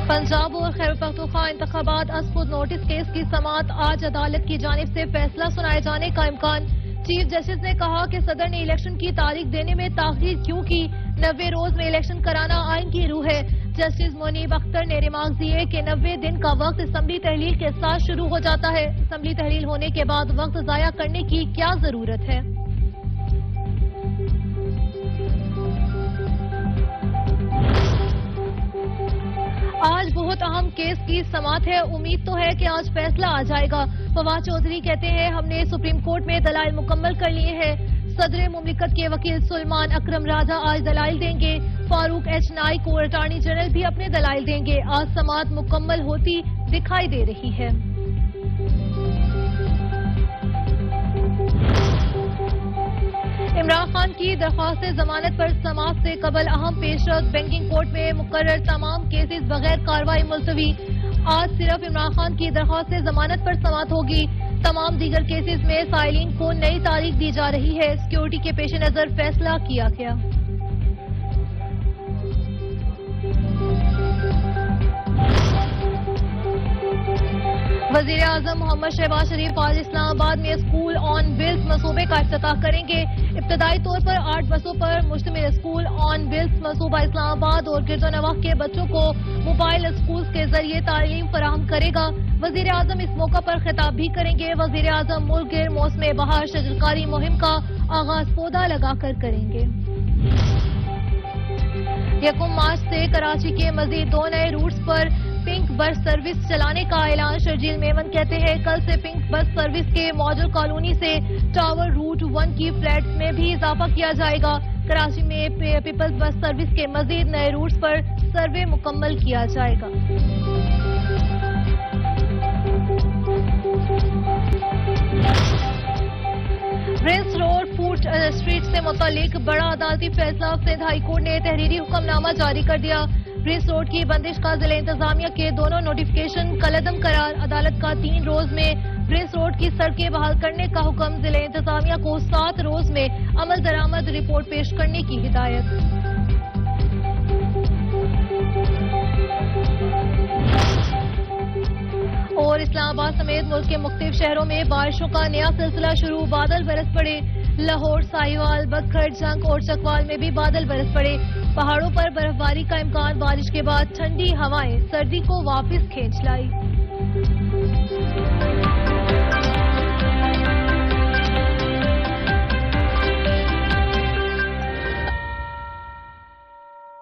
پنجاب اور خیبر پختونخوا انتخابات از خود نوٹس کیس کی سماعت آج عدالت کی جانب سے فیصلہ سنائے جانے کا امکان۔ چیف جسٹس نے کہا کہ صدر نے الیکشن کی تاریخ دینے میں تاخیر کیوں کی، 90 روز میں الیکشن کرانا آئین کی روح ہے۔ جسٹس منیب اختر نے ریمارکس دیے کہ 90 دن کا وقت اسمبلی تحلیل کے ساتھ شروع ہو جاتا ہے، اسمبلی تحلیل ہونے کے بعد وقت ضائع کرنے کی کیا ضرورت ہے۔ آج بہت اہم کیس کی سماعت ہے، امید تو ہے کہ آج فیصلہ آ جائے گا۔ فواد چودھری کہتے ہیں ہم نے سپریم کورٹ میں دلائل مکمل کر لیے ہیں۔ صدر مملکت کے وکیل سلیمان اکرم راجہ آج دلائل دیں گے، فاروق ایچ نائک اور اٹارنی جنرل بھی اپنے دلائل دیں گے۔ آج سماعت مکمل ہوتی دکھائی دے رہی ہے۔ عمران خان کی درخواست ضمانت پر سماعت سے قبل اہم پیش رفت، بینکنگ کورٹ میں مقرر تمام کیسز بغیر کارروائی ملتوی۔ آج صرف عمران خان کی درخواست ضمانت پر سماعت ہوگی، تمام دیگر کیسز میں فائلنگ کو نئی تاریخ دی جا رہی ہے۔ سیکیورٹی کے پیش نظر فیصلہ کیا گیا۔ وزیر اعظم محمد شہباز شریف آج اسلام آباد میں اسکول آن ویلز منصوبے کا افتتاح کریں گے۔ ابتدائی طور پر 8 بسوں پر مشتمل اسکول آن ویلز منصوبہ اسلام آباد اور گرد و نواح کے بچوں کو موبائل اسکولز کے ذریعے تعلیم فراہم کرے گا۔ وزیر اعظم اس موقع پر خطاب بھی کریں گے۔ وزیر اعظم ملک گیر موسم بہار شجرکاری مہم کا آغاز پودا لگا کر کریں گے۔ 1 مارچ سے کراچی کے مزید 2 نئے روٹس پر پنک بس سروس چلانے کا اعلان۔ شرجیل میمن کہتے ہیں کل سے پنک بس سروس کے ماڈل کالونی سے ٹاور روٹ 1 کی فلیٹس میں بھی اضافہ کیا جائے گا۔ کراچی میں پیپلز بس سروس کے مزید نئے روٹس پر سروے مکمل کیا جائے گا۔ پرنس روڈ فوڈ اسٹریٹ سے متعلق بڑا عدالتی فیصلہ، سندھ ہائی کورٹ نے تحریری حکم نامہ جاری کر دیا۔ پرنس روڈ کی بندش کا ضلع انتظامیہ کے دونوں نوٹیفکیشن کالعدم قرار۔ عدالت کا 3 روز میں پرنس روڈ کی سڑکیں بحال کرنے کا حکم، ضلع انتظامیہ کو 7 روز میں عمل درآمد رپورٹ پیش کرنے کی ہدایت۔ اور اسلام آباد سمیت ملک کے مختلف شہروں میں بارشوں کا نیا سلسلہ شروع، بادل برس پڑے۔ لاہور، ساہیوال، بکھر، جنگ اور چکوال میں بھی بادل برس پڑے۔ پہاڑوں پر برف باری کا امکان، بارش کے بعد ٹھنڈی ہوائیں سردی کو واپس کھینچ لائی۔